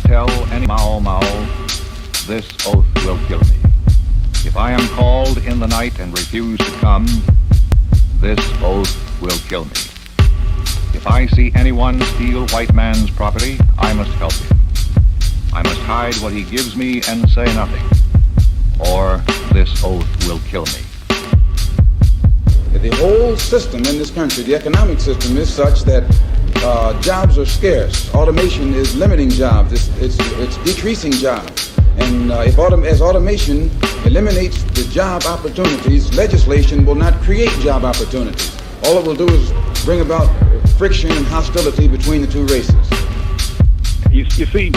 tell any Mao Mao, this oath will kill me. If I am called in the night and refuse to come, this oath will kill me. If I see anyone steal white man's property, I must help him. I must hide what he gives me and say nothing, or this oath will kill me. The whole system in this country, the economic system, is such that jobs are scarce. Automation is limiting jobs. It's decreasing jobs. And as automation eliminates the job opportunities, legislation will not create job opportunities. All it will do is bring about friction and hostility between the two races. You see,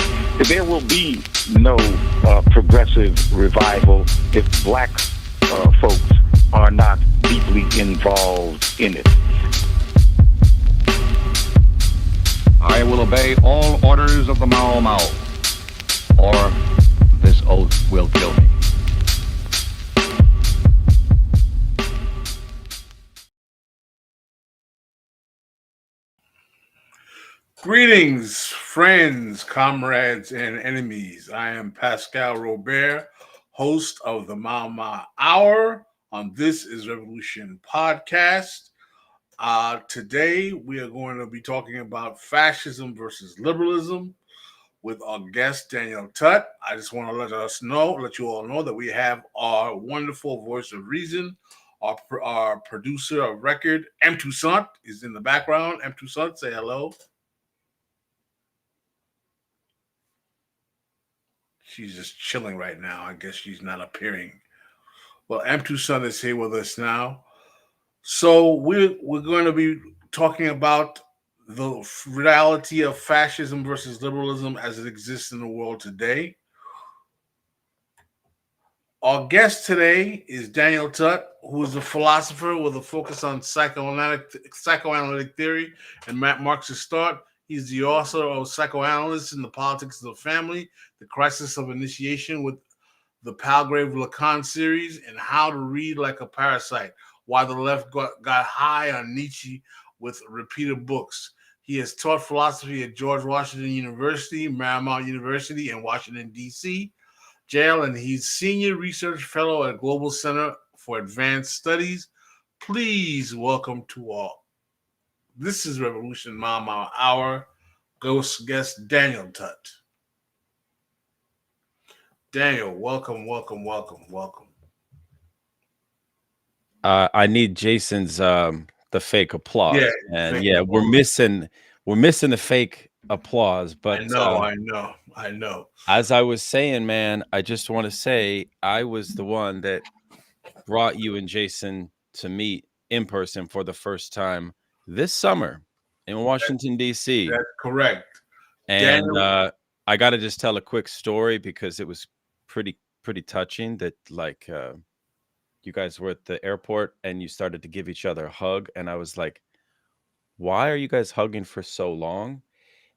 there will be no progressive revival if black folks are not deeply involved in it. I will obey all orders of the Mao Mao, or this oath will kill me. Greetings, friends, comrades, and enemies. I am Pascal Robert, host of the Mao Mao Hour on This is Revolution podcast. Today, we are going to be talking about fascism versus liberalism with our guest, Daniel TUTT. I just want to let you all know that we have our wonderful voice of reason, our producer of record, M. Toussaint, is in the background. M. Toussaint, say hello. She's just chilling right now. I guess she's not appearing. Well, M. Toussaint is here with us now. So we're going to be talking about the reality of fascism versus liberalism as it exists in the world today. Our guest today is Daniel TUTT, who is a philosopher with a focus on psychoanalytic theory and Marxist thought. He's the author of Psychoanalysts in the Politics of the Family, The Crisis of Initiation with the Palgrave Lacan series, and How to Read Like a Parasite, Why the Left got High on Nietzsche with repeated books. He has taught philosophy at George Washington University, Marymount University, and Washington, D.C. jail, and he's Senior Research Fellow at Global Center for Advanced Studies. Please welcome to all. This is Revolution Mao Mao Hour. Ghost guest Daniel TUTT. Daniel, welcome. I need Jason's the fake applause. We're missing the fake applause. But I know. As I was saying, man, I just want to say I was the one that brought you and Jason to meet in person for the first time this summer in Washington, D.C. That's correct. And I got to just tell a quick story because it was pretty touching that you guys were at the airport and you started to give each other a hug. And I was like, why are you guys hugging for so long?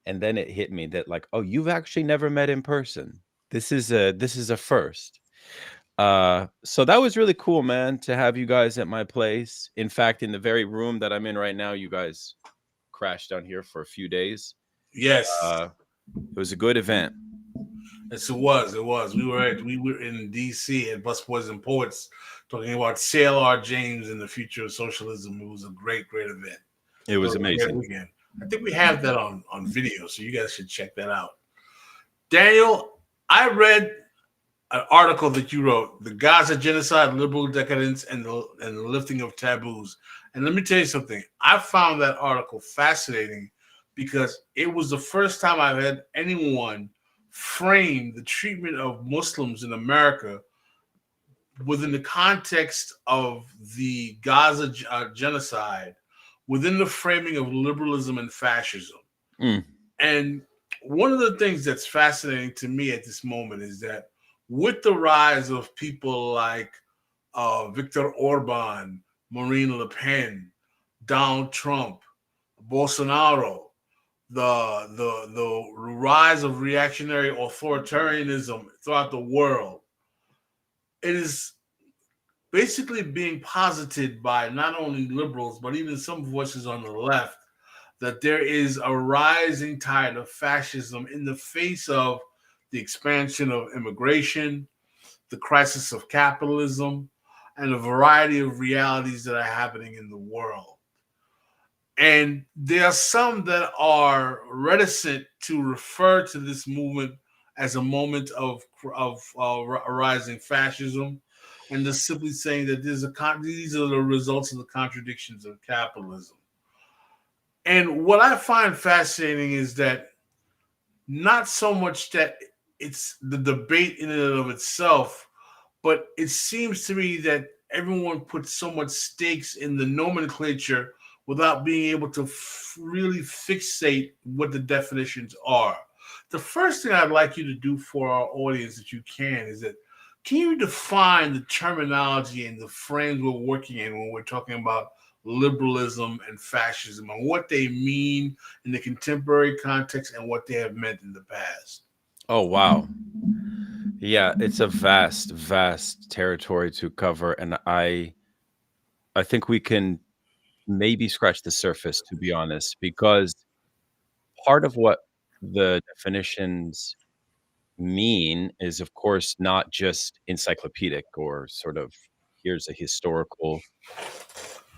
And then it hit me that oh, you've actually never met in person. This is a first. So that was really cool, man, to have you guys at my place. In fact, in the very room that I'm in right now, you guys crashed down here for a few days. Yes. It was a good event. Yes, it was. We were in DC at Busboys and Poets talking about Sail R. James and the future of socialism. It was a great event. It was amazing. I think we have that on video, so you guys should check that out. Daniel, I read an article that you wrote, The Gaza Genocide, Liberal Decadence, and the Lifting of Taboos. And let me tell you something. I found that article fascinating because it was the first time I've had anyone frame the treatment of Muslims in America within the context of the Gaza genocide, within the framing of liberalism and fascism. And one of the things that's fascinating to me at this moment is that with the rise of people like Viktor Orban, Marine Le Pen, Donald Trump, Bolsonaro, the rise of reactionary authoritarianism throughout the world, it is basically being posited by not only liberals, but even some voices on the left, that there is a rising tide of fascism in the face of the expansion of immigration, the crisis of capitalism, and a variety of realities that are happening in the world. And there are some that are reticent to refer to this movement as a moment of rising fascism, and they're simply saying that these are the results of the contradictions of capitalism. And what I find fascinating is that not so much that it's the debate in and of itself, but it seems to me that everyone puts so much stakes in the nomenclature without being able to really fixate what the definitions are. The first thing I'd like you to do for our audience, that you can, is that can you define the terminology and the frames we're working in when we're talking about liberalism and fascism, and what they mean in the contemporary context and what they have meant in the past? Oh, wow. Yeah, it's a vast, vast territory to cover, and I think we can maybe scratch the surface, to be honest, because part of what the definitions mean is, of course, not just encyclopedic or sort of here's a historical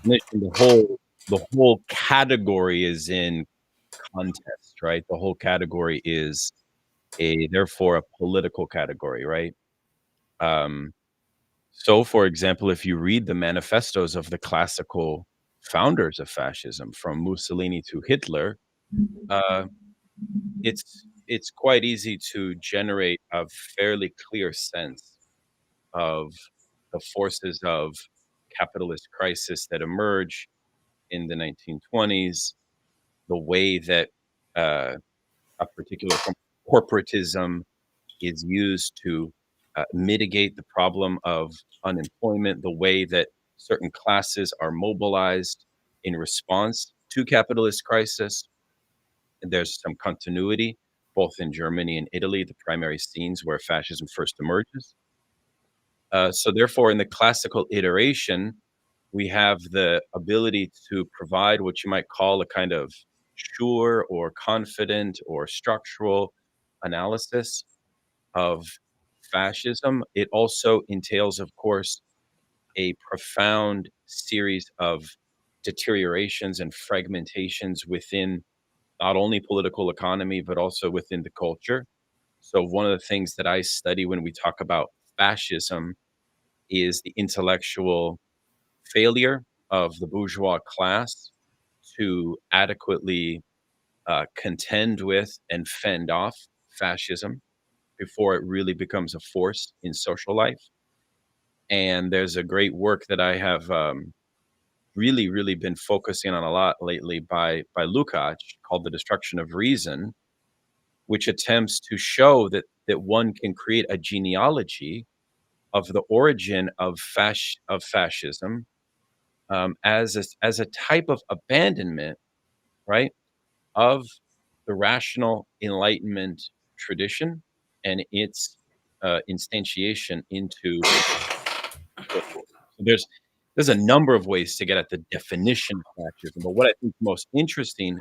definition. The whole category is in contest, right? The whole category is therefore a political category, right? So, for example, if you read the manifestos of the classical founders of fascism, from Mussolini to Hitler, uh, it's quite easy to generate a fairly clear sense of the forces of capitalist crisis that emerge in the 1920s, the way that a particular form of corporatism is used to mitigate the problem of unemployment, the way that certain classes are mobilized in response to capitalist crisis. And there's some continuity both in Germany and Italy, the primary scenes where fascism first emerges. So therefore, in the classical iteration, we have the ability to provide what you might call a kind of sure or confident or structural analysis of fascism. It also entails, of course, a profound series of deteriorations and fragmentations within not only political economy, but also within the culture. So one of the things that I study when we talk about fascism is the intellectual failure of the bourgeois class to adequately contend with and fend off fascism before it really becomes a force in social life. And there's a great work that I have really, really been focusing on a lot lately by Lukács, called The Destruction of Reason, which attempts to show that one can create a genealogy of the origin of fascism as a type of abandonment, right, of the rational Enlightenment tradition and its instantiation into. There's a number of ways to get at the definition of fascism, but what I think is most interesting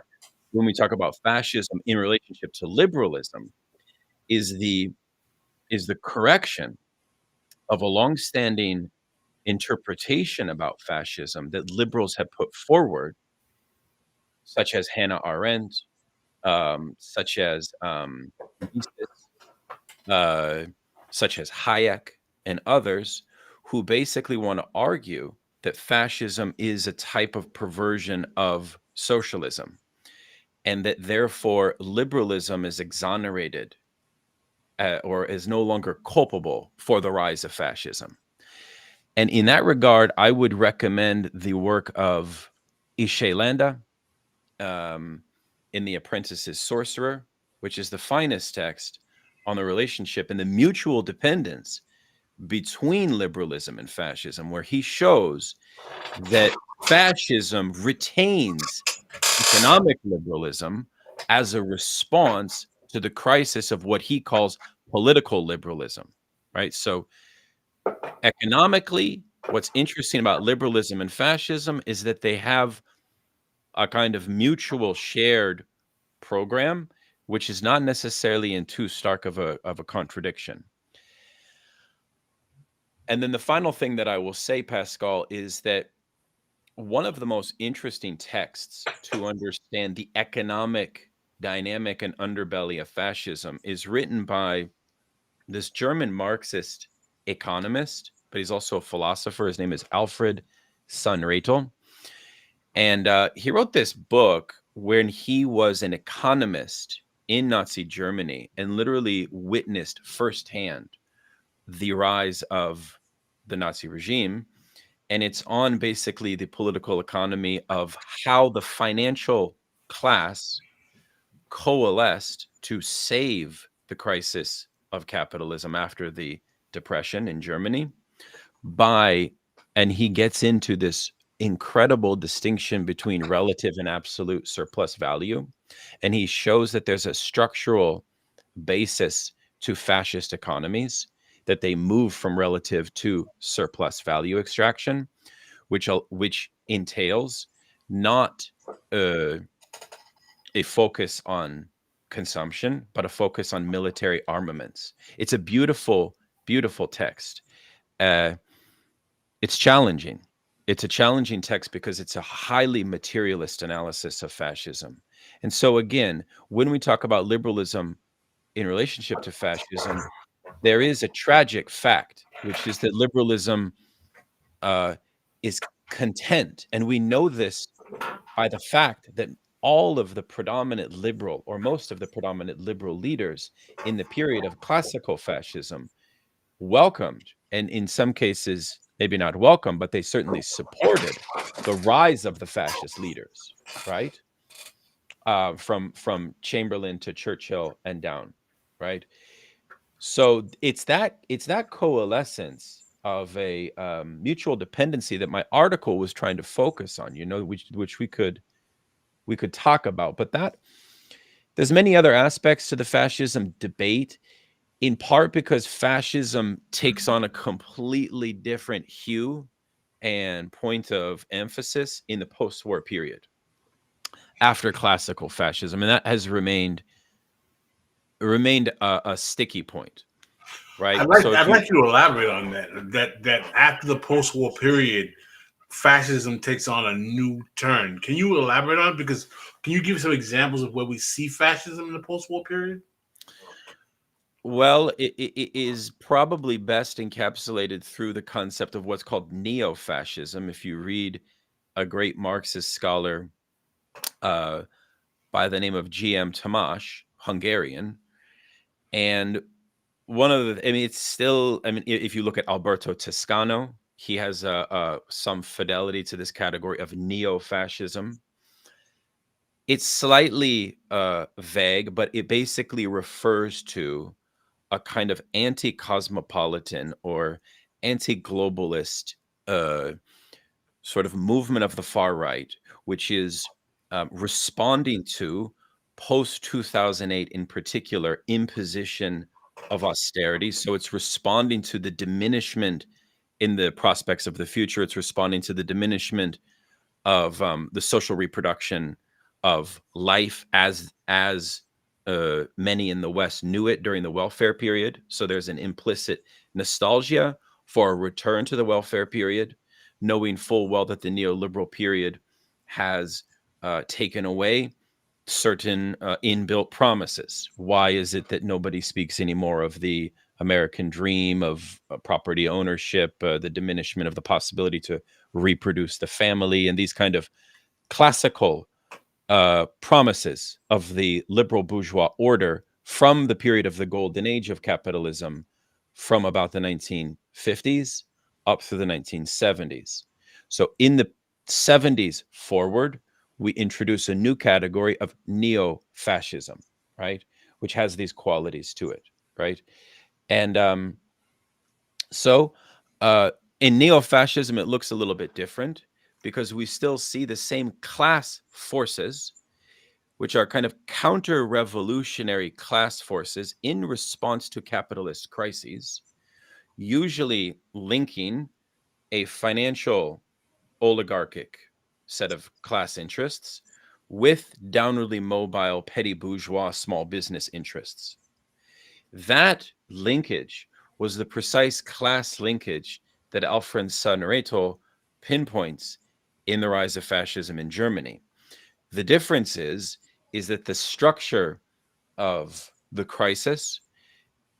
when we talk about fascism in relationship to liberalism is the correction of a longstanding interpretation about fascism that liberals have put forward, such as Hannah Arendt, such as Mises, such as Hayek, and others, who basically want to argue that fascism is a type of perversion of socialism, and that therefore liberalism is exonerated or is no longer culpable for the rise of fascism. And in that regard, I would recommend the work of Ishe Landa in The Apprentice's Sorcerer, which is the finest text on the relationship and the mutual dependence between liberalism and fascism, where he shows that fascism retains economic liberalism as a response to the crisis of what he calls political liberalism, right? So economically, what's interesting about liberalism and fascism is that they have a kind of mutual shared program, which is not necessarily in too stark of a contradiction. And then the final thing that I will say, Pascal, is that one of the most interesting texts to understand the economic dynamic and underbelly of fascism is written by this German Marxist economist, but he's also a philosopher. His name is Alfred Sunretel. And he wrote this book when he was an economist in Nazi Germany and literally witnessed firsthand the rise of the Nazi regime. And it's on basically the political economy of how the financial class coalesced to save the crisis of capitalism after the Depression in Germany and he gets into this incredible distinction between relative and absolute surplus value. And he shows that there's a structural basis to fascist economies, that they move from relative to surplus value extraction, which entails not a focus on consumption, but a focus on military armaments. It's a beautiful, beautiful text. It's challenging. It's a challenging text because it's a highly materialist analysis of fascism. And so again, when we talk about liberalism in relationship to fascism, there is a tragic fact, which is that liberalism is content. And we know this by the fact that all of the predominant liberal, or most of the predominant liberal leaders in the period of classical fascism welcomed, and in some cases, maybe not welcomed, but they certainly supported the rise of the fascist leaders, right? From Chamberlain to Churchill and down, right? So it's that coalescence of a mutual dependency that my article was trying to focus on, which we could talk about. But there's many other aspects to the fascism debate, in part because fascism takes on a completely different hue and point of emphasis in the post-war period after classical fascism, and that has remained a sticky point, right? I'd like you to elaborate on that after the post-war period, fascism takes on a new turn. Can you elaborate on it? Because can you give some examples of where we see fascism in the post-war period? Well, it is probably best encapsulated through the concept of what's called neo-fascism. If you read a great Marxist scholar by the name of G.M. Tamás, Hungarian, and if you look at Alberto Toscano, he has some fidelity to this category of neo-fascism. It's slightly vague, but it basically refers to a kind of anti-cosmopolitan or anti-globalist sort of movement of the far right, which is responding to post-2008, in particular, imposition of austerity. So it's responding to the diminishment in the prospects of the future. It's responding to the diminishment of the social reproduction of life as many in the West knew it during the welfare period. So there's an implicit nostalgia for a return to the welfare period, knowing full well that the neoliberal period has taken away certain inbuilt promises. Why is it that nobody speaks anymore of the American dream of property ownership, the diminishment of the possibility to reproduce the family, and these kind of classical promises of the liberal bourgeois order from the period of the golden age of capitalism, from about the 1950s up through the 1970s. So in the 70s forward, we introduce a new category of neo-fascism, right? Which has these qualities to it, right? And so in neo-fascism, it looks a little bit different, because we still see the same class forces, which are kind of counter-revolutionary class forces in response to capitalist crises, usually linking a financial oligarchic set of class interests with downwardly mobile petty bourgeois small business interests. That linkage was the precise class linkage that Alfred Sonnereto pinpoints in The Rise of Fascism in Germany. The difference is that the structure of the crisis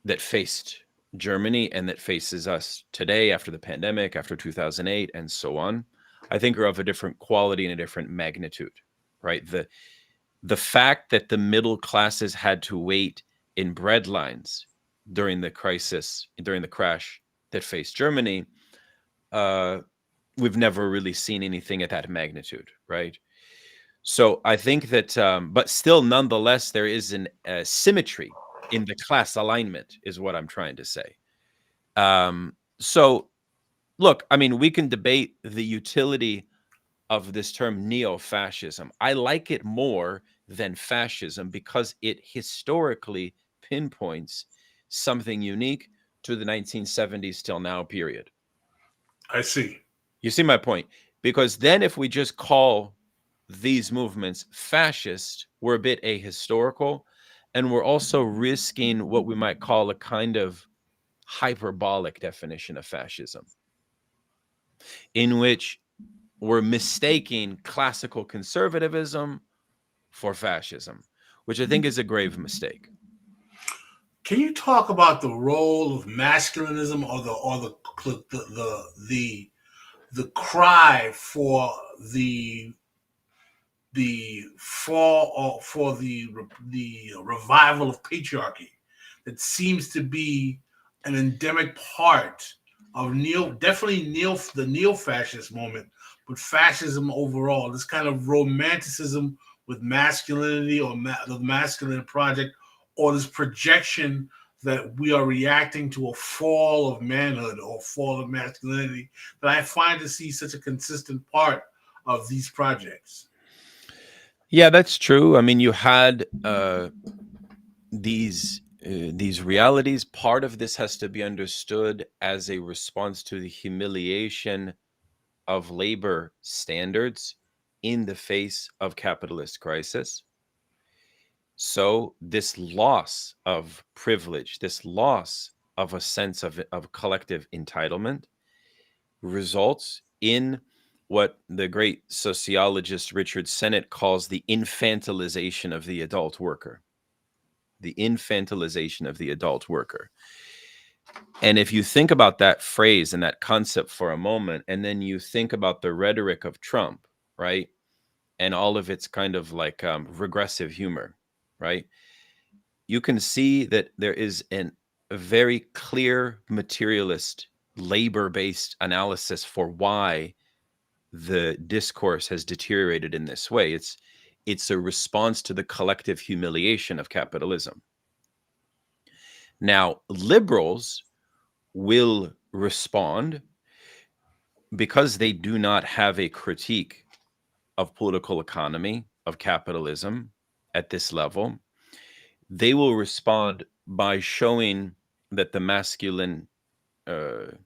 that faced Germany and that faces us today after the pandemic, after 2008, and so on, I think are of a different quality and a different magnitude, right? The fact that the middle classes had to wait in bread lines during the crisis, during the crash that faced Germany, we've never really seen anything at that magnitude, right? So I think that, but still, nonetheless, there is a symmetry in the class alignment, is what I'm trying to say. So, look, I mean, we can debate the utility of this term neo-fascism. I like it more than fascism because it historically pinpoints something unique to the 1970s till now period. I see. You see my point? Because then if we just call these movements fascist, we're a bit ahistorical, and we're also risking what we might call a kind of hyperbolic definition of fascism, in which we're mistaking classical conservatism for fascism, which I think is a grave mistake. Can you talk about the role of masculinism or the cry for the fall or for the revival of patriarchy that seems to be an endemic part of the neo-fascist moment, but fascism overall, this kind of romanticism with masculinity or the masculine project, or this projection that we are reacting to a fall of manhood or fall of masculinity, that I find to see such a consistent part of these projects. Yeah, that's true. I mean, you had these realities. Part of this has to be understood as a response to the humiliation of labor standards in the face of capitalist crisis. So this loss of privilege, this loss of a sense of collective entitlement results in what the great sociologist Richard Sennett calls the infantilization of the adult worker. The infantilization of the adult worker. And if you think about that phrase and that concept for a moment, and then you think about the rhetoric of Trump, right? And all of its kind of like regressive humor, right? You can see that there is a very clear materialist, labor-based analysis for why the discourse has deteriorated in this way. It's a response to the collective humiliation of capitalism. Now, liberals will respond because they do not have a critique of political economy, of capitalism at this level. They will respond by showing that the masculine, the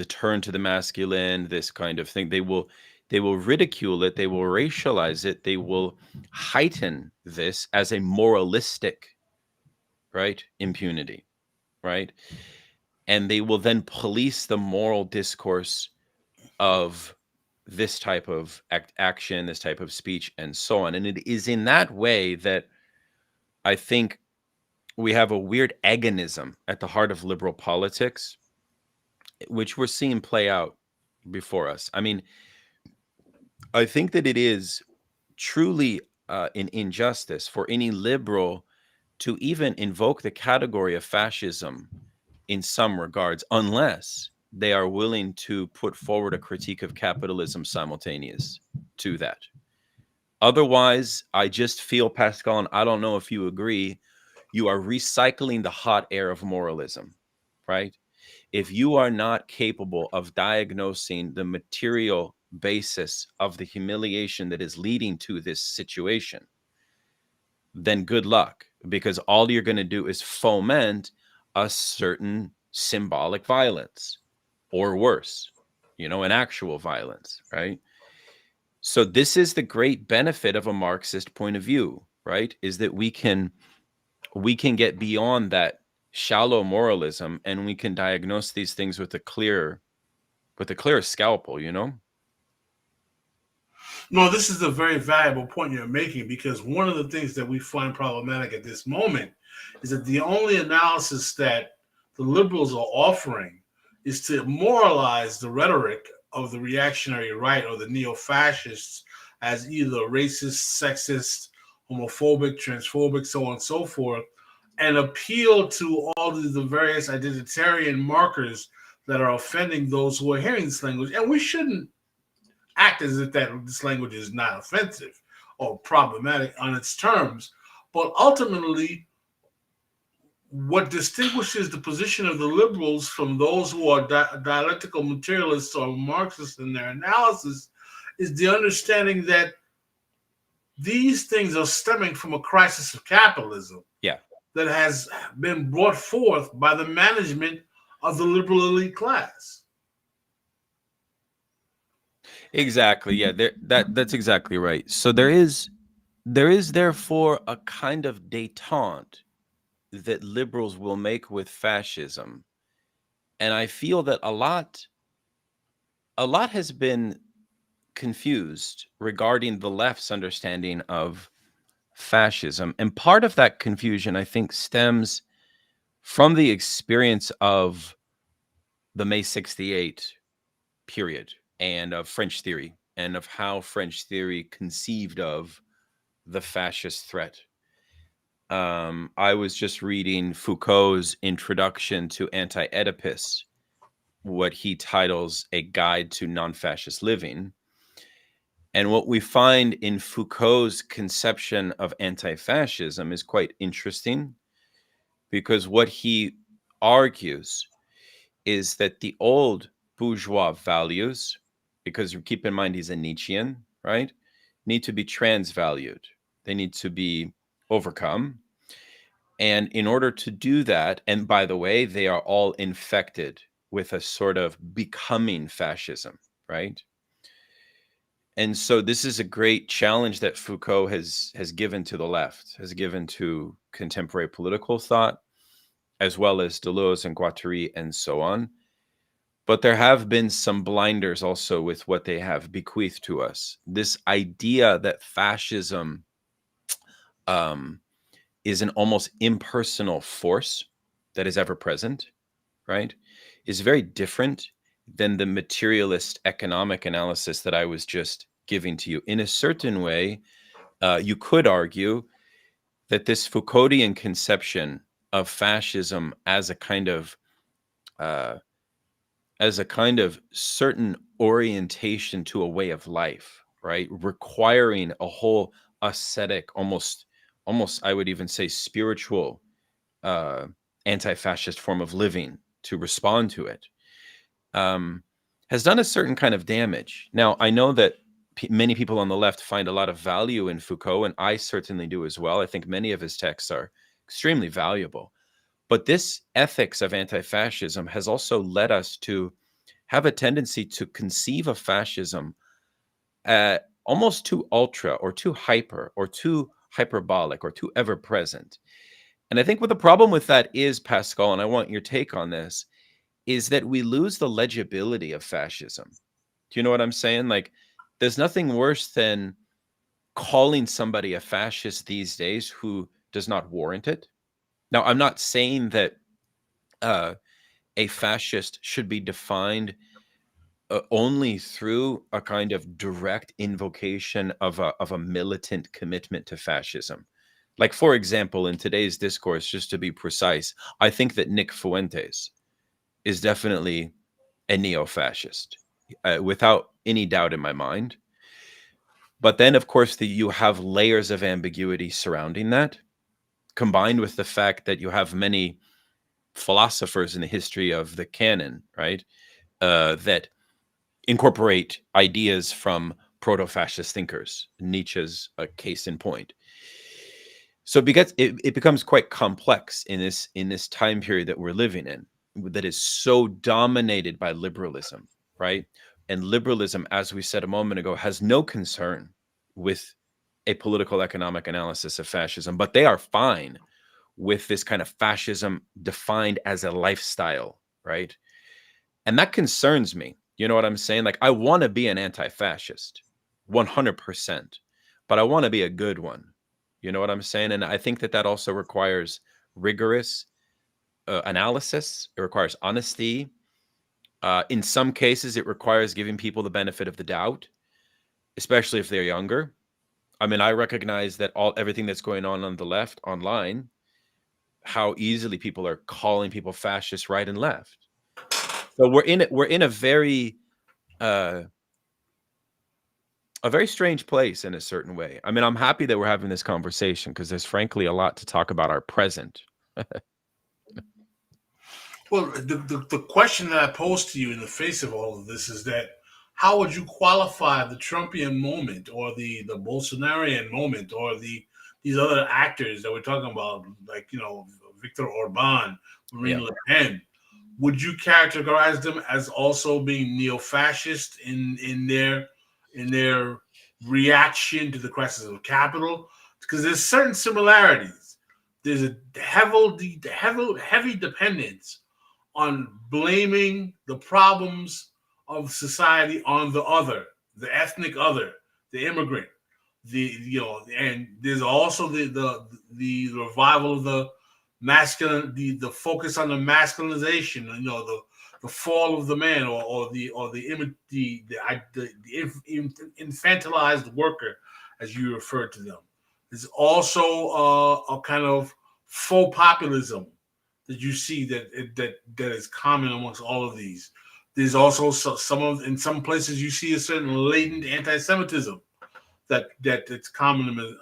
turn to the masculine, this kind of thing, they will ridicule it, they will racialize it, they will heighten this as a moralistic, right, impunity, right? And they will then police the moral discourse of this type of action, this type of speech, and so on. And it is in that way that I think we have a weird agonism at the heart of liberal politics, which we're seeing play out before us. I mean, I think that it is truly an injustice for any liberal to even invoke the category of fascism in some regards, unless they are willing to put forward a critique of capitalism simultaneous to that. Otherwise, I just feel, Pascal, and I don't know if you agree, you are recycling the hot air of moralism, right? If you are not capable of diagnosing the material basis of the humiliation that is leading to this situation, then good luck, because all you're going to do is foment a certain symbolic violence, or worse, an actual violence, right? So this is the great benefit of a Marxist point of view, right? Is that we can get beyond that shallow moralism, and we can diagnose these things with a clear scalpel, you know? No, this is a very valuable point you're making, because one of the things that we find problematic at this moment is that the only analysis that the liberals are offering is to moralize the rhetoric of the reactionary right or the neo-fascists as either racist, sexist, homophobic, transphobic, so on and so forth, and appeal to all of the various identitarian markers that are offending those who are hearing this language. And we shouldn't act as if that this language is not offensive or problematic on its terms. But ultimately, what distinguishes the position of the liberals from those who are dialectical materialists or Marxists in their analysis is the understanding that these things are stemming from a crisis of capitalism. Yeah. That has been brought forth by the management of the liberal elite class. Exactly. Yeah, that's exactly right. So there is therefore a kind of détente that liberals will make with fascism. And I feel that a lot has been confused regarding the left's understanding of fascism. And part of that confusion, I think, stems from the experience of the May 68 period and of French theory, and of how French theory conceived of the fascist threat. I was just reading Foucault's introduction to Anti-Oedipus, what he titles A Guide to Non-Fascist Living. And what we find in Foucault's conception of anti-fascism is quite interesting, because what he argues is that the old bourgeois values, because keep in mind he's a Nietzschean, right, need to be transvalued. They need to be overcome. And in order to do that, and by the way, they are all infected with a sort of becoming fascism, right? And so this is a great challenge that Foucault has given to the left, has given to contemporary political thought, as well as Deleuze and Guattari and so on. But there have been some blinders also with what they have bequeathed to us. This idea that fascism is an almost impersonal force that is ever present, right, is very different than the materialist economic analysis that I was just giving to you. In a certain way, you could argue that this Foucauldian conception of fascism as a kind of certain orientation to a way of life, right, requiring a whole ascetic, almost I would even say spiritual anti-fascist form of living to respond to it, has done a certain kind of damage. Now, I know that many people on the left find a lot of value in Foucault, and I certainly do as well. I think many of his texts are extremely valuable. But this ethics of anti-fascism has also led us to have a tendency to conceive of fascism almost too ultra or too hyper or too hyperbolic or too ever-present. And I think what the problem with that is, Pascal, and I want your take on this, is that we lose the legibility of fascism. Do you know what I'm saying? Like, there's nothing worse than calling somebody a fascist these days who does not warrant it. Now, I'm not saying that a fascist should be defined only through a kind of direct invocation of a militant commitment to fascism. Like, for example, in today's discourse, just to be precise, I think that Nick Fuentes is definitely a neo-fascist, without any doubt in my mind. But then, of course, you have layers of ambiguity surrounding that, combined with the fact that you have many philosophers in the history of the canon, right, that incorporate ideas from proto-fascist thinkers. Nietzsche's a case in point. So because it becomes quite complex in this time period that we're living in, that is so dominated by liberalism, right? And liberalism, as we said a moment ago, has no concern with a political economic analysis of fascism, but they are fine with this kind of fascism defined as a lifestyle, right? And that concerns me. You know what I'm saying? Like, I want to be an anti-fascist, 100%, but I want to be a good one. You know what I'm saying? And I think that that also requires rigorous analysis. It requires honesty. In some cases, it requires giving people the benefit of the doubt, especially if they're younger. I mean, I recognize that everything that's going on the left online, how easily people are calling people fascists right and left. So we're in a very strange place in a certain way. I mean, I'm happy that we're having this conversation because there's frankly a lot to talk about our present. Well, the question that I pose to you in the face of all of this is that how would you qualify the Trumpian moment or the Bolsonarian moment or these other actors that we're talking about, like, you know, Viktor Orban, Marine Le Pen? Would you characterize them as also being neo-fascist in their reaction to the crisis of capital? Because there's certain similarities. There's a heavy dependence on blaming the problems of society on the other, the ethnic other, the immigrant, and there's also the revival of the masculine, the focus on the masculinization, the fall of the man, or the infantilized worker, as you refer to them. There's also a kind of faux populism that you see that is common amongst all of these. There's also in some places you see a certain latent anti-Semitism that's common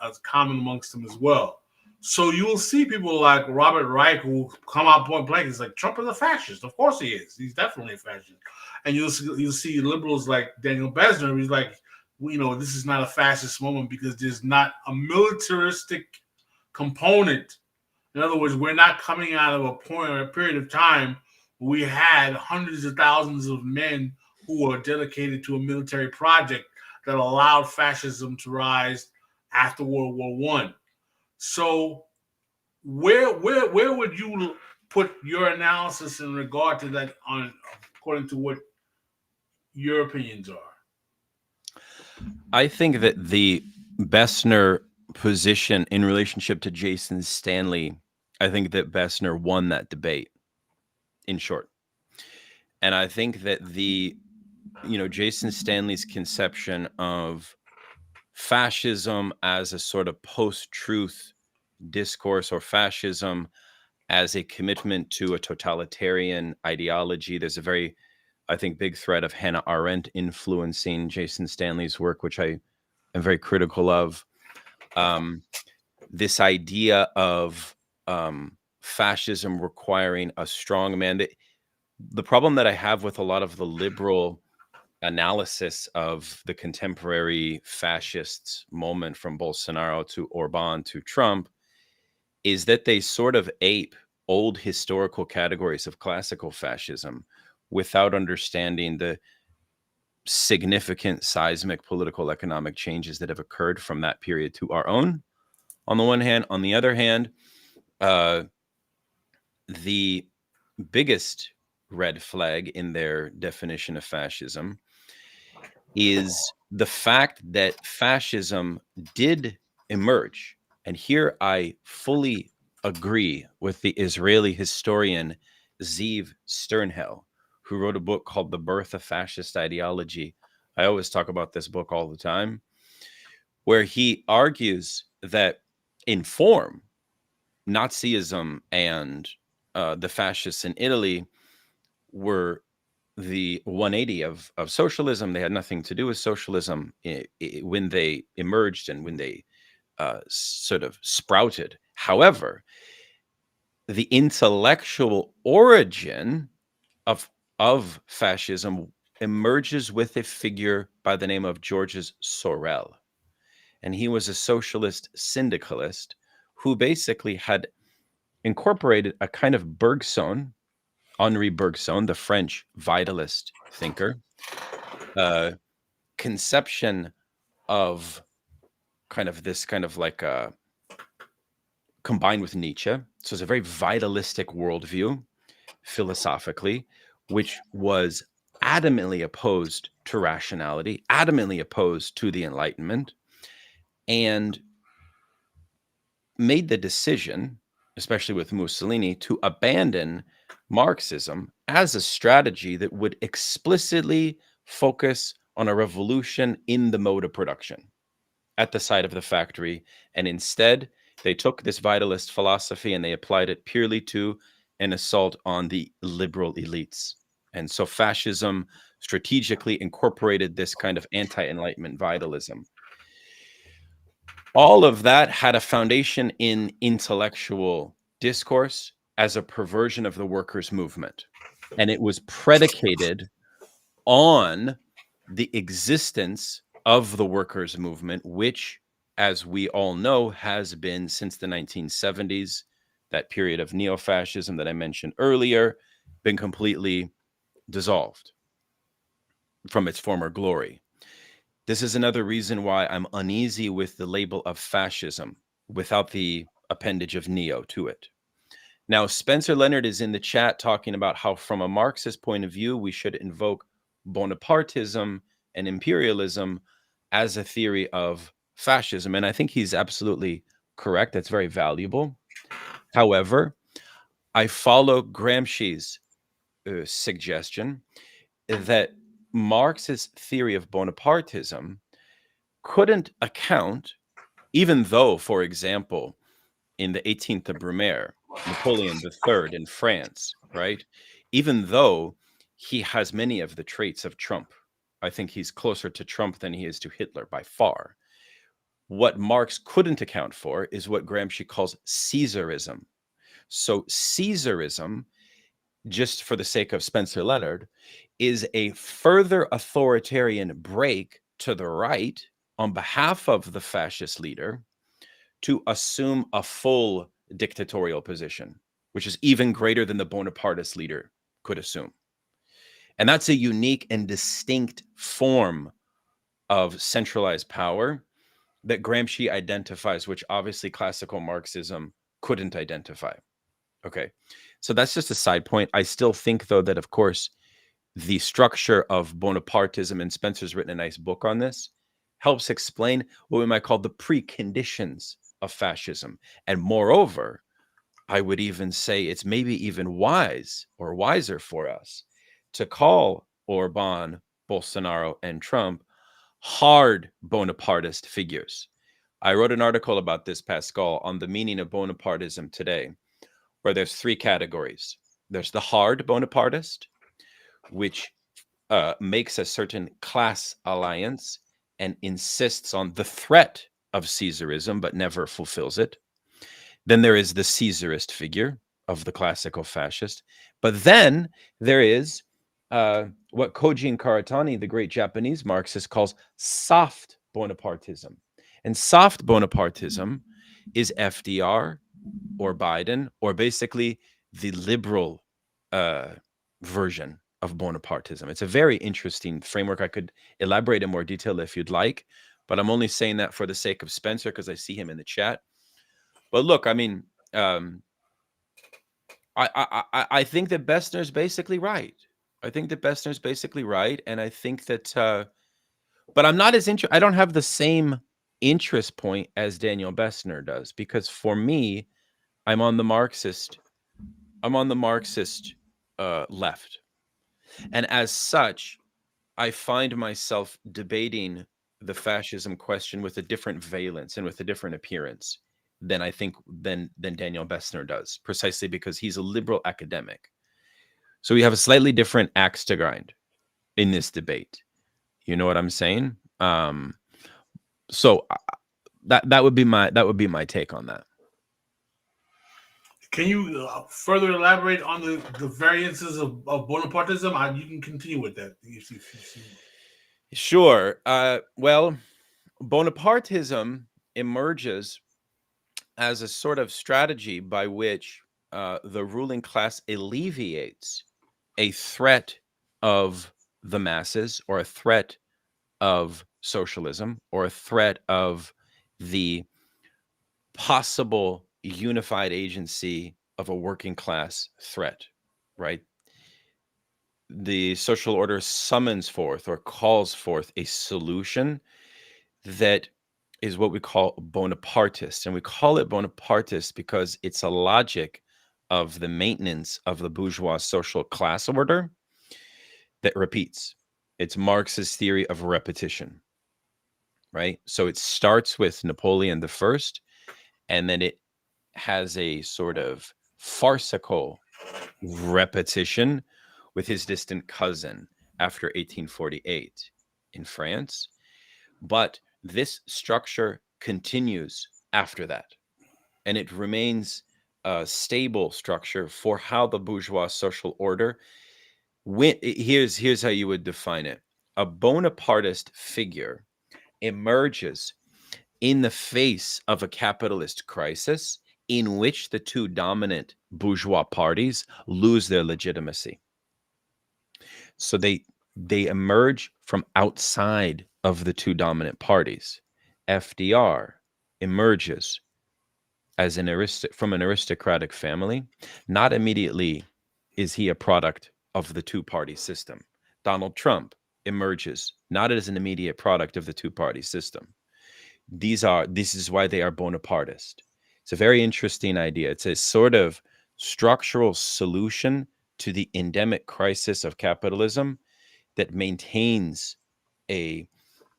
amongst them as well. So you will see people like Robert Reich who come out point blank. It's like, Trump is a fascist. Of course he is. He's definitely a fascist. And you'll see liberals like Daniel Besner. He's like, this is not a fascist moment because there's not a militaristic component. In other words, we're not coming out of a point or a period of time where we had hundreds of thousands of men who were dedicated to a military project that allowed fascism to rise after World War I. So where would you put your analysis in regard to that, according to what your opinions are? I think that the Besner position in relationship to Jason Stanley, I think that Besner won that debate, in short. And I think that Jason Stanley's conception of fascism as a sort of post-truth discourse, or fascism as a commitment to a totalitarian ideology. There's a very, I think, big thread of Hannah Arendt influencing Jason Stanley's work, which I am very critical of. This idea of fascism requiring a strong man. The problem that I have with a lot of the liberal analysis of the contemporary fascist moment, from Bolsonaro to Orban to Trump, is that they sort of ape old historical categories of classical fascism without understanding the significant seismic political economic changes that have occurred from that period to our own, on the one hand. On the other hand, the biggest red flag in their definition of fascism is the fact that fascism did emerge. And here I fully agree with the Israeli historian Ziv Sternhell, who wrote a book called The Birth of Fascist Ideology. I always talk about this book all the time, where he argues that in form, Nazism and the fascists in Italy were the 180 of socialism. They had nothing to do with socialism when they emerged and when they sort of sprouted. However, the intellectual origin of fascism emerges with a figure by the name of Georges Sorel. And he was a socialist syndicalist who basically had incorporated a kind of Bergson, Henri Bergson, the French vitalist thinker, conception of kind of this kind of like combined with Nietzsche. So it's a very vitalistic worldview philosophically, which was adamantly opposed to rationality, adamantly opposed to the Enlightenment, and made the decision, especially with Mussolini, to abandon Marxism as a strategy that would explicitly focus on a revolution in the mode of production at the site of the factory. And instead, they took this vitalist philosophy and they applied it purely to an assault on the liberal elites. And so fascism strategically incorporated this kind of anti-Enlightenment vitalism. All of that had a foundation in intellectual discourse as a perversion of the workers' movement. And it was predicated on the existence of the workers' movement, which, as we all know, has been since the 1970s, that period of neo-fascism that I mentioned earlier, been completely dissolved from its former glory. This is another reason why I'm uneasy with the label of fascism without the appendage of neo to it. Now, Spencer Leonard is in the chat talking about how, from a Marxist point of view, we should invoke Bonapartism and imperialism as a theory of fascism. And I think he's absolutely correct. That's very valuable. However, I follow Gramsci's suggestion that Marx's theory of Bonapartism couldn't account, even though, for example, in the 18th of Brumaire, Napoleon III in France, right? Even though he has many of the traits of Trump, I think he's closer to Trump than he is to Hitler by far. What Marx couldn't account for is what Gramsci calls Caesarism. So Caesarism, just for the sake of Spencer Leonard, is a further authoritarian break to the right on behalf of the fascist leader to assume a full dictatorial position, which is even greater than the Bonapartist leader could assume. And that's a unique and distinct form of centralized power that Gramsci identifies, which obviously classical Marxism couldn't identify. Okay, so that's just a side point. I still think, though, that, of course, the structure of Bonapartism, and Spencer's written a nice book on this, helps explain what we might call the preconditions of fascism. And moreover, I would even say it's maybe even wise or wiser for us to call Orban, Bolsonaro, and Trump hard Bonapartist figures. I wrote an article about this, Pascal, on the meaning of Bonapartism today, where there's three categories. There's the hard Bonapartist, which makes a certain class alliance and insists on the threat of Caesarism, but never fulfills it. Then there is the Caesarist figure of the classical fascist. But then there is what Koji and Karatani, the great Japanese Marxist, calls soft Bonapartism. And soft Bonapartism is FDR or Biden, or basically the liberal version of Bonapartism. It's a very interesting framework. I could elaborate in more detail if you'd like, but I'm only saying that for the sake of Spencer because I see him in the chat. But look, I mean, I think that Bessner's basically right. I think that Bessner's basically right, and I think that, but I'm not as interested. I don't have the same interest point as Daniel Bessner does, because for me, I'm on the Marxist left. And as such, I find myself debating the fascism question with a different valence and with a different appearance than I think than Daniel Bessner does, precisely because he's a liberal academic. So we have a slightly different axe to grind in this debate. You know what I'm saying? So that would be my take on that. Can you further elaborate on the variances of Bonapartism? You can continue with that. Sure. Well, Bonapartism emerges as a sort of strategy by which the ruling class alleviates a threat of the masses, or a threat of socialism, or a threat of the possible unified agency of a working class threat, right? The social order summons forth or calls forth a solution that is what we call Bonapartist. And we call it Bonapartist because it's a logic of the maintenance of the bourgeois social class order that repeats. It's Marx's theory of repetition, right? So it starts with Napoleon I, and then it has a sort of farcical repetition with his distant cousin after 1848 in France. But this structure continues after that, and it remains a stable structure for how the bourgeois social order here's how you would define it. A Bonapartist figure emerges in the face of a capitalist crisis in which the two dominant bourgeois parties lose their legitimacy. So they emerge from outside of the two dominant parties. FDR emerges as from an aristocratic family. Not immediately is he a product of the two-party system. Donald Trump emerges not as an immediate product of the two-party system. This is why they are Bonapartist. It's a very interesting idea. It's a sort of structural solution to the endemic crisis of capitalism that maintains the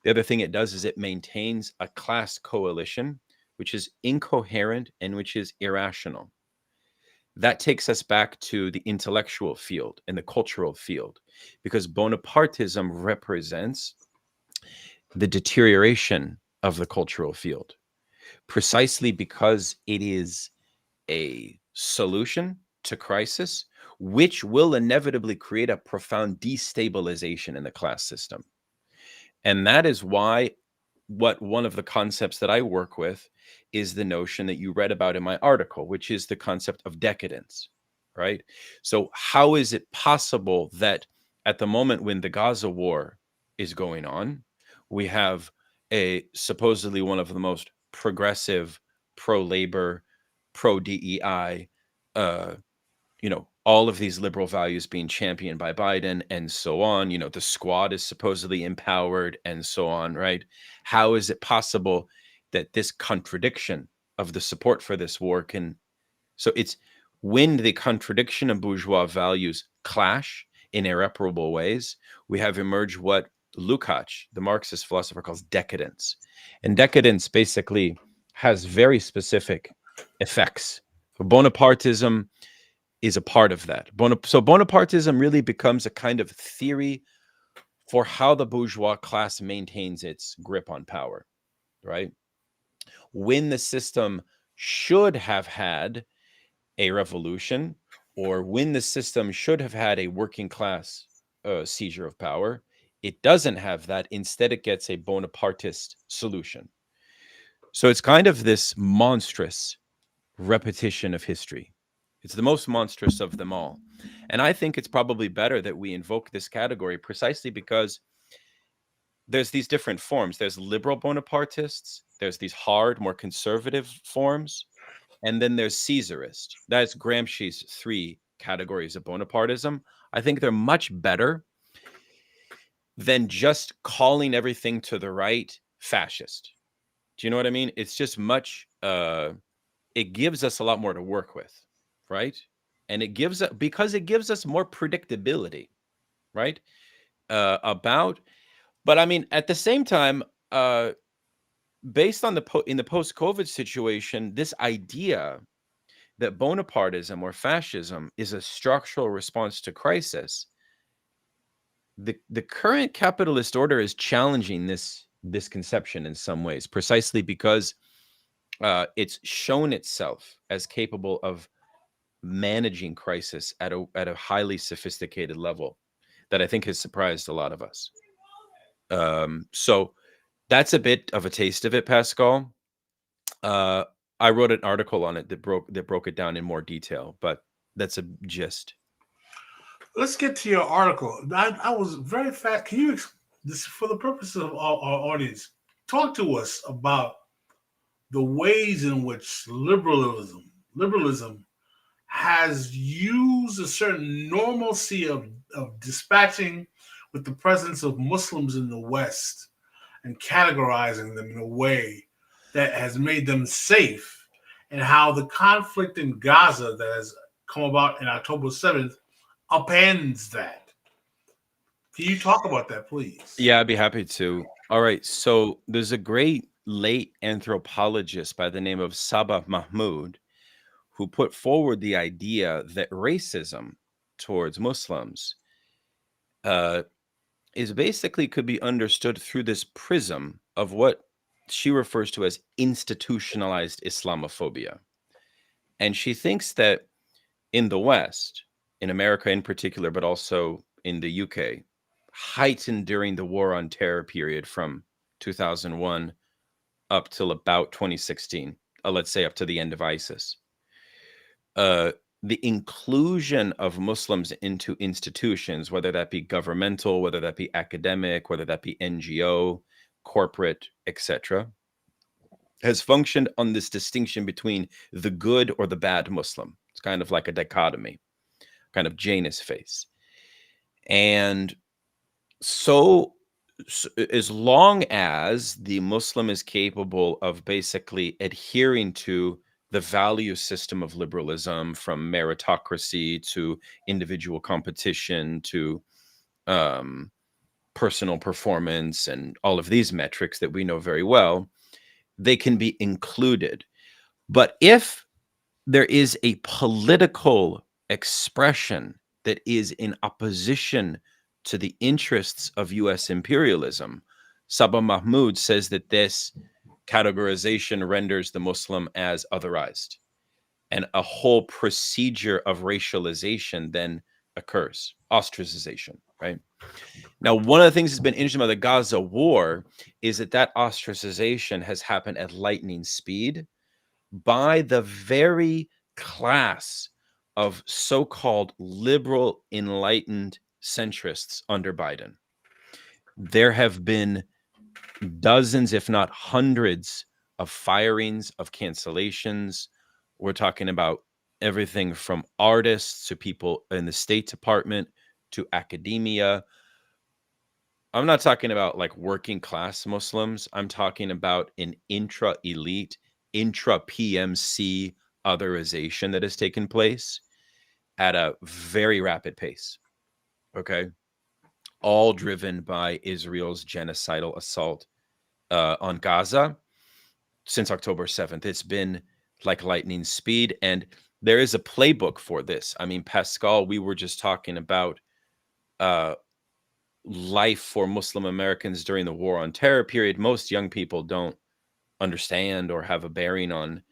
other thing it does is it maintains a class coalition which is incoherent and which is irrational. That takes us back to the intellectual field and the cultural field, because Bonapartism represents the deterioration of the cultural field, precisely because it is a solution to crisis, which will inevitably create a profound destabilization in the class system. And that is why one of the concepts that I work with is the notion that you read about in my article, which is the concept of decadence, right? So how is it possible that at the moment when the Gaza war is going on, we have a supposedly one of the most progressive, pro-labor, pro-DEI, all of these liberal values being championed by Biden and so on, the squad is supposedly empowered and so on, right? How is it possible that this contradiction of the support for this war so it's when the contradiction of bourgeois values clash in irreparable ways, we have emerged what Lukács, the Marxist philosopher, calls decadence. And decadence basically has very specific effects. Bonapartism is a part of that. So Bonapartism really becomes a kind of theory for how the bourgeois class maintains its grip on power, right? When the system should have had a revolution, or when the system should have had a working class seizure of power, it doesn't have that. Instead, it gets a Bonapartist solution. So it's kind of this monstrous repetition of history. It's the most monstrous of them all. And I think it's probably better that we invoke this category precisely because there's these different forms. There's liberal Bonapartists, there's these hard, more conservative forms, and then there's Caesarist. That's Gramsci's 3 categories of Bonapartism. I think they're much better than just calling everything to the right fascist. Do you know what I mean? It's just much, it gives us a lot more to work with, right? And it gives us more predictability, right? But I mean, at the same time, based on in the post-COVID situation, this idea that Bonapartism or fascism is a structural response to crisis, the current capitalist order is challenging this conception in some ways, precisely because it's shown itself as capable of managing crisis at a highly sophisticated level that I think has surprised a lot of us. So that's a bit of a taste of it, Pascal. I wrote an article on it that broke it down in more detail, but that's a gist. let's get to your article. I was very fast. Can you, this for the purpose of our audience, talk to us about the ways in which liberalism has used a certain normalcy of dispatching with the presence of Muslims in the West and categorizing them in a way that has made them safe, and how the conflict in Gaza that has come about in October 7th upends that. Can you talk about that, please? Yeah, I'd be happy to. All right. So there's a great late anthropologist by the name of Sabah Mahmood who put forward the idea that racism towards Muslims is basically could be understood through this prism of what she refers to as institutionalized Islamophobia. And she thinks that in the West, in America in particular, but also in the UK, heightened during the War on Terror period from 2001 up till about 2016, let's say up to the end of ISIS. The inclusion of Muslims into institutions, whether that be governmental, whether that be academic, whether that be NGO, corporate, etc., has functioned on this distinction between the good or the bad Muslim. It's kind of like a dichotomy, kind of Janus face. And so as long as the Muslim is capable of basically adhering to the value system of liberalism, from meritocracy to individual competition to personal performance and all of these metrics that we know very well, they can be included. But if there is a political expression that is in opposition to the interests of U.S. imperialism, Sabah Mahmood says that this categorization renders the Muslim as otherized, and a whole procedure of racialization then occurs, ostracization, right? Now, one of the things that's been interesting about the Gaza war is that ostracization has happened at lightning speed by the very class of so-called liberal enlightened centrists under Biden. There have been dozens, if not hundreds, of firings, of cancellations. We're talking about everything from artists to people in the State Department to academia. I'm not talking about like working class Muslims. I'm talking about an intra-elite, intra-PMC otherization that has taken place at a very rapid pace. Okay. All driven by Israel's genocidal assault on Gaza since October 7th. It's been like lightning speed. And there is a playbook for this. I mean, Pascal, we were just talking about life for Muslim Americans during the War on Terror period. Most young people don't understand or have a bearing on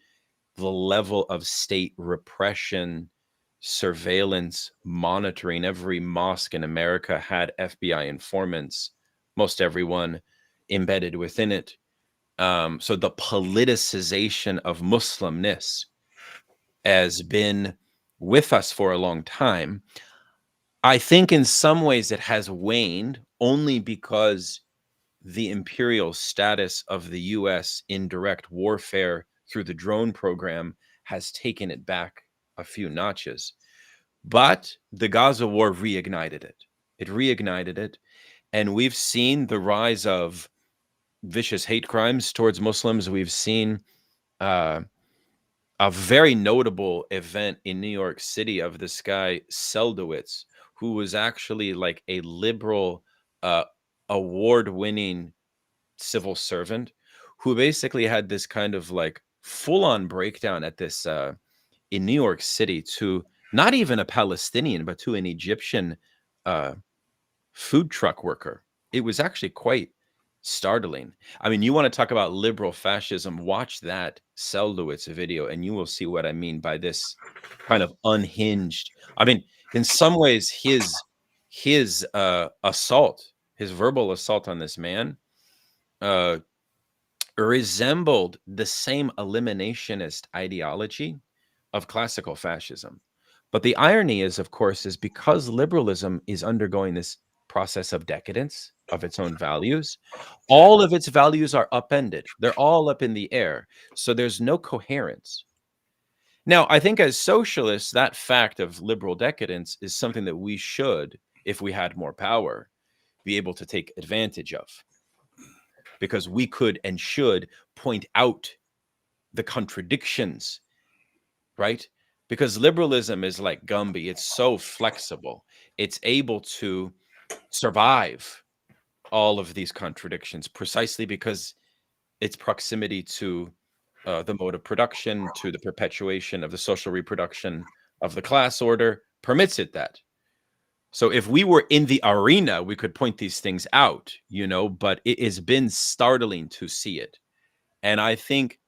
the level of state repression, surveillance, monitoring. Every mosque in America had FBI informants, most everyone embedded within it. So the politicization of Muslimness has been with us for a long time. I think in some ways it has waned only because the imperial status of the U.S. in direct warfare through the drone program has taken it back a few notches. But the Gaza war reignited it. It reignited it. And we've seen the rise of vicious hate crimes towards Muslims. We've seen a very notable event in New York City of this guy, Seldowitz, who was actually like a liberal, award-winning civil servant who basically had this kind of like full-on breakdown at this in New York City to not even a Palestinian, but to an Egyptian food truck worker. It was actually quite startling. I mean, you want to talk about liberal fascism, watch that Seldowitz video and you will see what I mean by this kind of unhinged. I mean, in some ways, his assault, his verbal assault on this man resembled the same eliminationist ideology of classical fascism. But the irony is, of course, is because liberalism is undergoing this process of decadence of its own values, all of its values are upended. They're all up in the air. So there's no coherence. Now, I think as socialists, that fact of liberal decadence is something that we should, if we had more power, be able to take advantage of. Because we could and should point out the contradictions, right? Because liberalism is like Gumby. It's so flexible. It's able to survive all of these contradictions precisely because its proximity to the mode of production, to the perpetuation of the social reproduction of the class order permits it that. So if we were in the arena, we could point these things out, but it has been startling to see it. And I think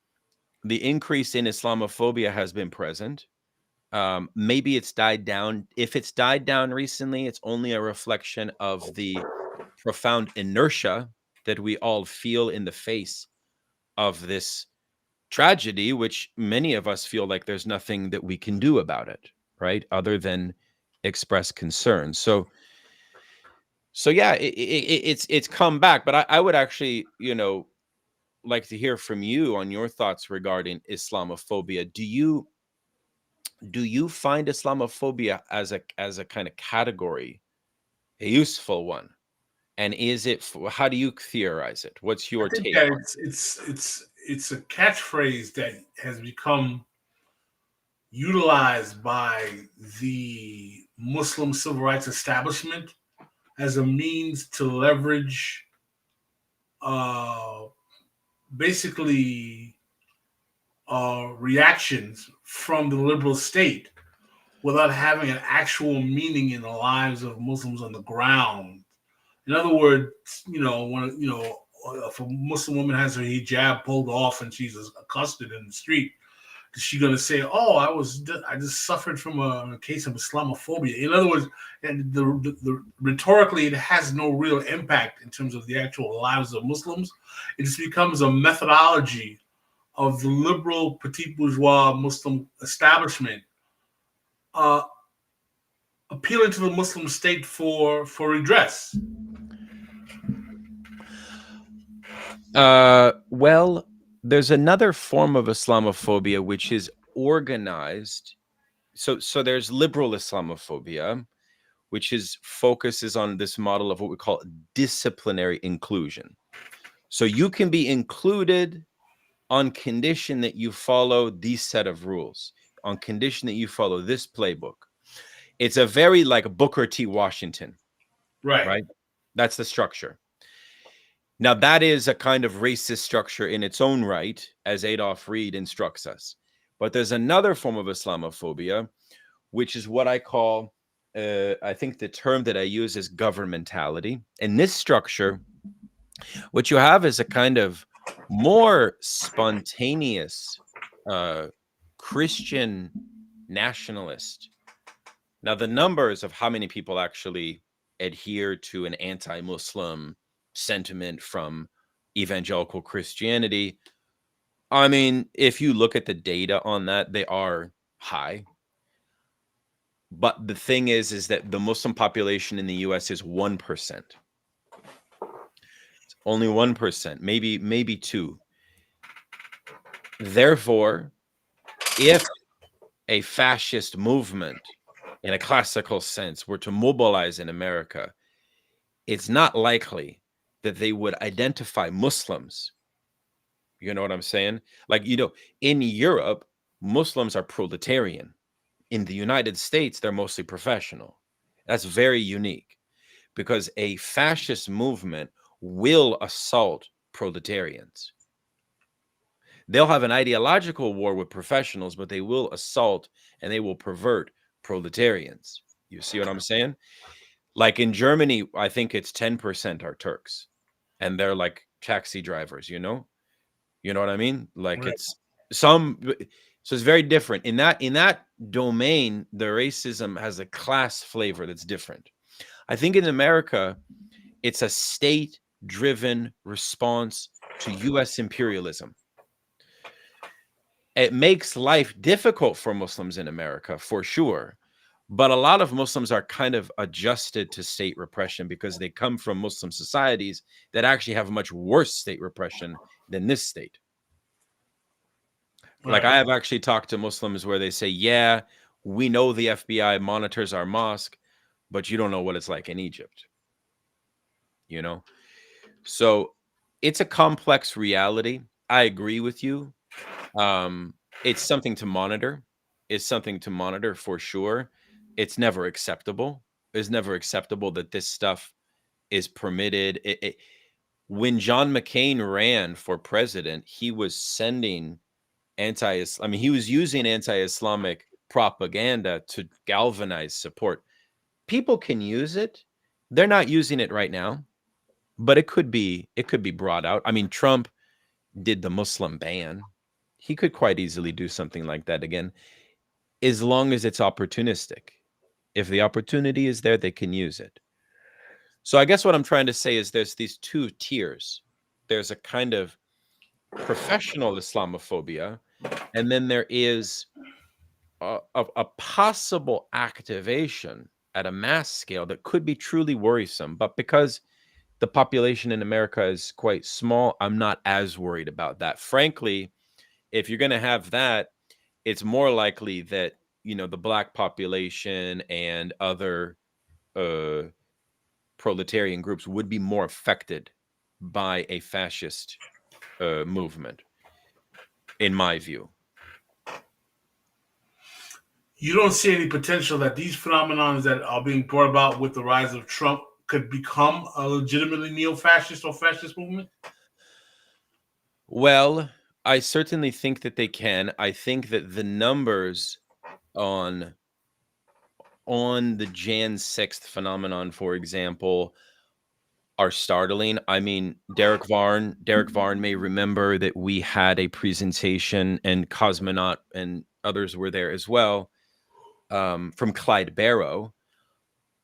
the increase in Islamophobia has been present. Maybe it's died down. If it's died down recently, it's only a reflection of the profound inertia that we all feel in the face of this tragedy, which many of us feel like there's nothing that we can do about it, right? Other than express concern. So yeah, it's come back. But I would actually, like to hear from you on your thoughts regarding Islamophobia. Do you find Islamophobia as a kind of category a useful one? And is it? How do you theorize it? What's your take? It's a catchphrase that has become utilized by the Muslim civil rights establishment as a means to leverage, basically, reactions from the liberal state without having an actual meaning in the lives of Muslims on the ground. In other words, if a Muslim woman has her hijab pulled off and she's accosted in the street, is she going to say, "Oh, I just suffered from a case of Islamophobia"? In other words, and the rhetorically, it has no real impact in terms of the actual lives of Muslims. It just becomes a methodology of the liberal petit bourgeois Muslim establishment appealing to the Muslim state for redress. Well, there's another form of Islamophobia which is organized. So there's liberal Islamophobia, which focuses on this model of what we call disciplinary inclusion. So you can be included on condition that you follow these set of rules, on condition that you follow this playbook. It's a very like Booker T. Washington. Right? That's the structure. Now, that is a kind of racist structure in its own right, as Adolf Reed instructs us. But there's another form of Islamophobia, which is what I call, I think the term that I use is governmentality. In this structure, what you have is a kind of more spontaneous Christian nationalist. Now, the numbers of how many people actually adhere to an anti-Muslim sentiment from evangelical Christianity, I mean, if you look at the data on that, they are high. But the thing is that the Muslim population in the US is 1%. It's only 1%, maybe 2%. Therefore, if a fascist movement in a classical sense were to mobilize in America, it's not likely that they would identify Muslims. You know what I'm saying? Like, in Europe, Muslims are proletarian. In the United States, they're mostly professional. That's very unique because a fascist movement will assault proletarians. They'll have an ideological war with professionals, but they will assault and they will pervert proletarians. You see what I'm saying? Like in Germany, I think it's 10% are Turks, and they're like taxi drivers, You know what I mean? Like right. So it's very different. In that domain, the racism has a class flavor that's different. I think in America, it's a state-driven response to US imperialism. It makes life difficult for Muslims in America, for sure. But a lot of Muslims are kind of adjusted to state repression because they come from Muslim societies that actually have much worse state repression than this state. Like, I have actually talked to Muslims where they say, yeah, we know the FBI monitors our mosque, but you don't know what it's like in Egypt. You know? So it's a complex reality. I agree with you. It's something to monitor. It's something to monitor for sure. It's never acceptable. It's never acceptable that this stuff is permitted. When John McCain ran for president, he was sending he was using anti-Islamic propaganda to galvanize support. People can use it. They're not using it right now, but it could be brought out. I mean, Trump did the Muslim ban. He could quite easily do something like that again, as long as it's opportunistic. If the opportunity is there, they can use it. So I guess what I'm trying to say is there's these two tiers. There's a kind of professional Islamophobia, and then there is a possible activation at a mass scale that could be truly worrisome. But because the population in America is quite small, I'm not as worried about that. Frankly, if you're going to have that, it's more likely that, you know, the Black population and other proletarian groups would be more affected by a fascist movement, in my view. You don't see any potential that these phenomena that are being brought about with the rise of Trump could become a legitimately neo-fascist or fascist movement? Well, I certainly think that they can. I think that the numbers on the Jan 6th phenomenon, for example, are startling. I mean, Derek Varn may remember that we had a presentation, and Cosmonaut and others were there as well, from Clyde Barrow,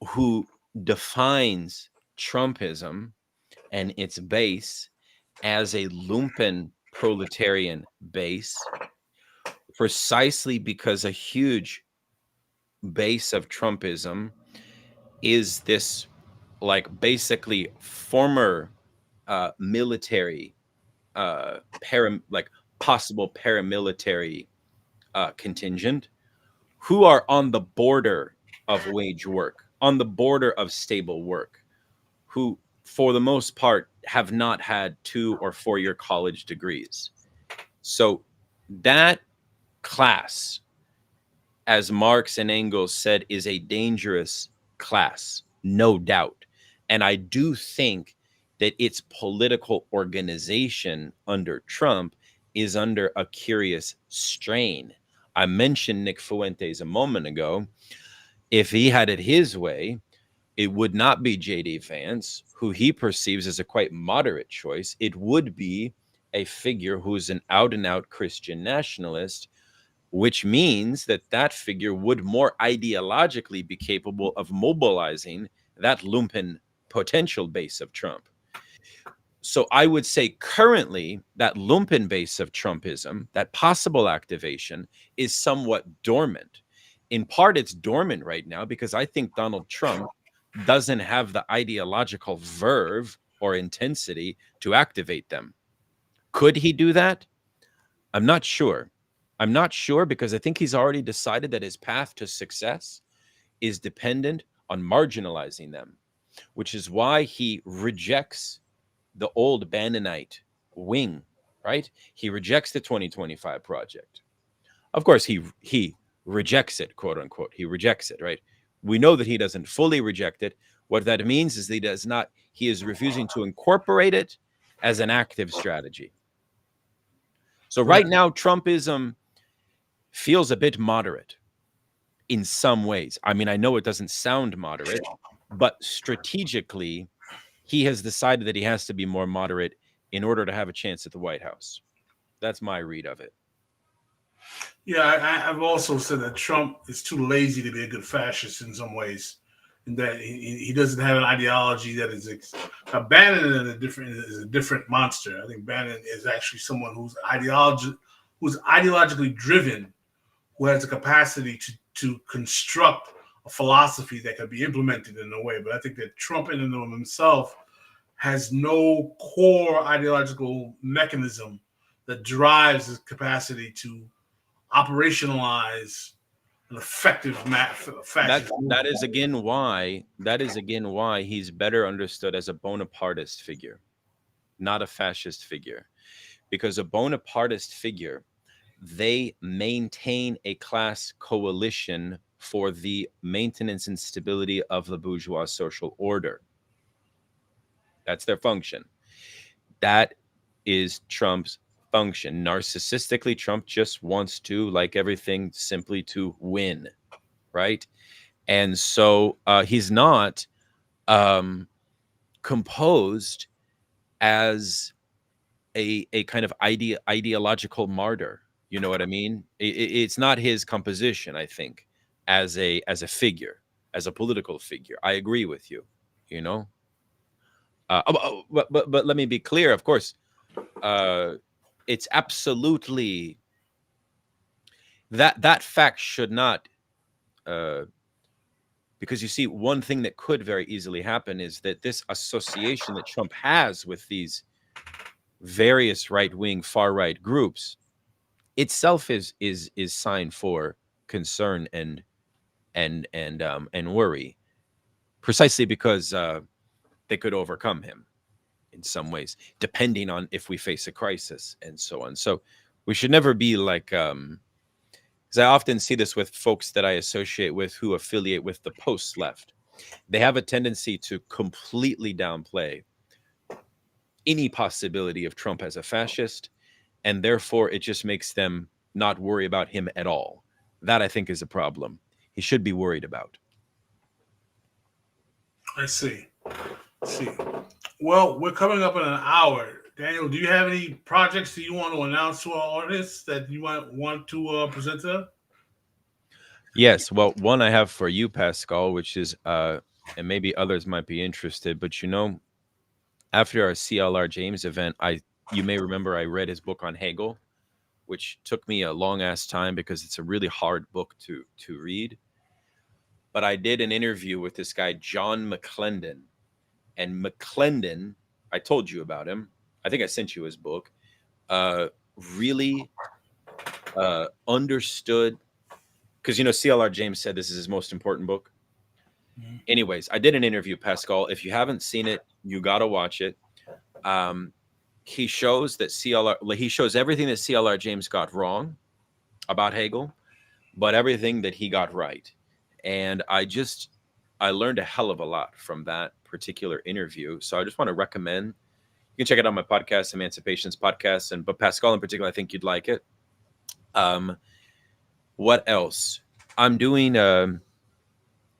who defines Trumpism and its base as a lumpen proletarian base, precisely because a huge base of Trumpism is this, like, basically former military, possible paramilitary contingent who are on the border of wage work, on the border of stable work, who for the most part have not had 2 or 4 year college degrees. So that class, as Marx and Engels said, is a dangerous class, no doubt. And I do think that its political organization under Trump is under a curious strain. I mentioned Nick Fuentes a moment ago. If he had it his way, it would not be J.D. Vance, who he perceives as a quite moderate choice. It would be a figure who's an out-and-out Christian nationalist, which means that that figure would more ideologically be capable of mobilizing that lumpen potential base of Trump. So I would say currently that lumpen base of Trumpism, that possible activation, is somewhat dormant. In part, it's dormant right now because I think Donald Trump doesn't have the ideological verve or intensity to activate them. Could he do that? I'm not sure. I'm not sure because I think he's already decided that his path to success is dependent on marginalizing them, which is why he rejects the old Bannonite wing, right? He rejects the 2025 project. Of course, he rejects it, quote unquote. He rejects it, right? We know that he doesn't fully reject it. What that means is that he is refusing to incorporate it as an active strategy. So right now, Trumpism feels a bit moderate in some ways. I mean, I know it doesn't sound moderate, but strategically, he has decided that he has to be more moderate in order to have a chance at the White House. That's my read of it. Yeah, I've also said that Trump is too lazy to be a good fascist in some ways, and that he doesn't have an ideology that is. Bannon is a different monster. I think Bannon is actually someone who's ideologically driven, who has the capacity to construct a philosophy that could be implemented in a way. But I think that Trump in and of himself has no core ideological mechanism that drives his capacity to operationalize an effective fascist that is again why he's better understood as a Bonapartist figure, not a fascist figure. Because a Bonapartist figure, they maintain a class coalition for the maintenance and stability of the bourgeois social order. That's their function. That is Trump's function. Narcissistically, Trump just wants to, like everything, simply to win, right? And so he's not composed as a kind of ideological martyr. You know what I mean? It's not his composition, I think, as a figure, as a political figure. I agree with you, you know? But let me be clear, of course. It's absolutely that fact should not, because you see, one thing that could very easily happen is that this association that Trump has with these various right-wing, far-right groups itself is sign for concern and worry, precisely because they could overcome him in some ways, depending on if we face a crisis and so on. So we should never be like, because I often see this with folks that I associate with who affiliate with the post-left. They have a tendency to completely downplay any possibility of Trump as a fascist, and therefore it just makes them not worry about him at all. That, I think, is a problem he should be worried about. I see. Well, we're coming up in an hour. Daniel, do you have any projects that you want to announce to our audience that you might want to present to them? Yes. Well, one I have for you, Pascal, which is, and maybe others might be interested, but you know, after our CLR James event, you may remember I read his book on Hegel, which took me a long ass time because it's a really hard book to read. But I did an interview with this guy, John McClendon. And McClendon, I told you about him. I think I sent you his book. Really understood, because, you know, CLR James said this is his most important book. Mm-hmm. Anyways, I did an interview, Pascal. If you haven't seen it, you got to watch it. He shows that he shows everything that CLR James got wrong about Hegel, but everything that he got right. And I learned a hell of a lot from that particular interview. So I just want to recommend, you can check it out on my podcast, Emancipation's podcast, but Pascal in particular, I think you'd like it. What else? I'm doing a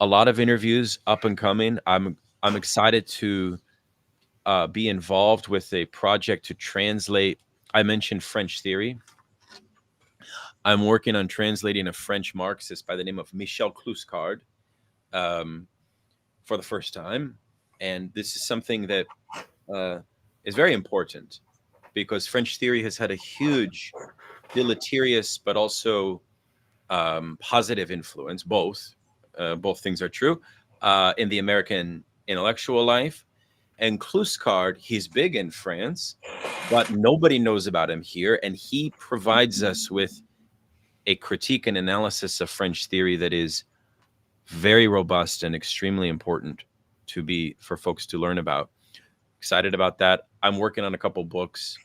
lot of interviews up and coming. I'm excited to be involved with a project to translate. I mentioned French theory. I'm working on translating a French Marxist by the name of Michel Clouscard for the first time. And this is something that is very important because French theory has had a huge deleterious but also positive influence. Both things are true in the American intellectual life. And Clouscard, he's big in France, but nobody knows about him here. And he provides us with a critique and analysis of French theory that is very robust and extremely important for folks to learn about. Excited about that. I'm working on a couple books.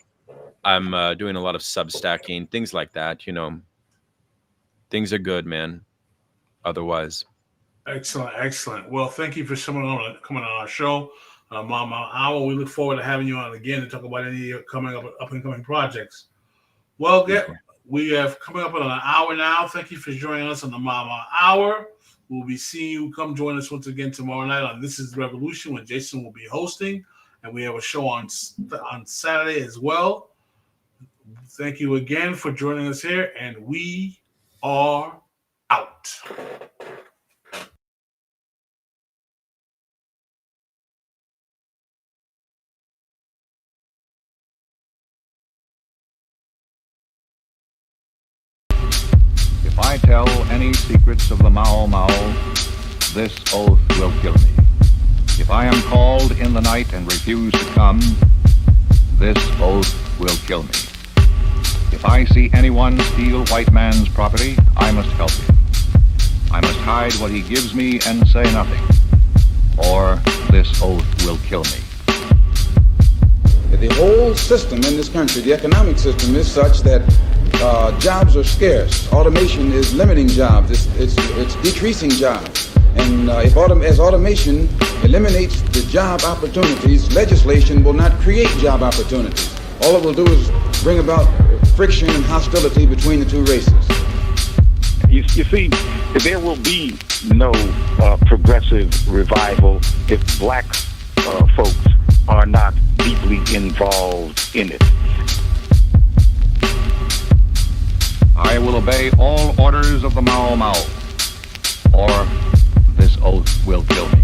I'm doing a lot of substacking, things like that. You know, things are good, man. Otherwise. Excellent. Well, thank you for coming on our show. Mama Hour. We look forward to having you on again to talk about any up and coming projects. Well, we have coming up on an hour now. Thank you for joining us on the Mama Hour. We'll be seeing you. Come join us once again tomorrow night on This Is Revolution when Jason will be hosting, and we have a show on Saturday as well. Thank you again for joining us here, and we are out. If I tell any secrets of the Mao Mao, this oath will kill me. If I am called in the night and refuse to come, this oath will kill me. If I see anyone steal white man's property, I must help him. I must hide what he gives me and say nothing, or this oath will kill me. The whole system in this country, the economic system, is such that jobs are scarce. Automation is limiting jobs. It's decreasing jobs. And as automation eliminates the job opportunities, legislation will not create job opportunities. All it will do is bring about friction and hostility between the two races. You see, there will be no progressive revival if black folks are not deeply involved in it. I will obey all orders of the Mao Mao, or this oath will kill me.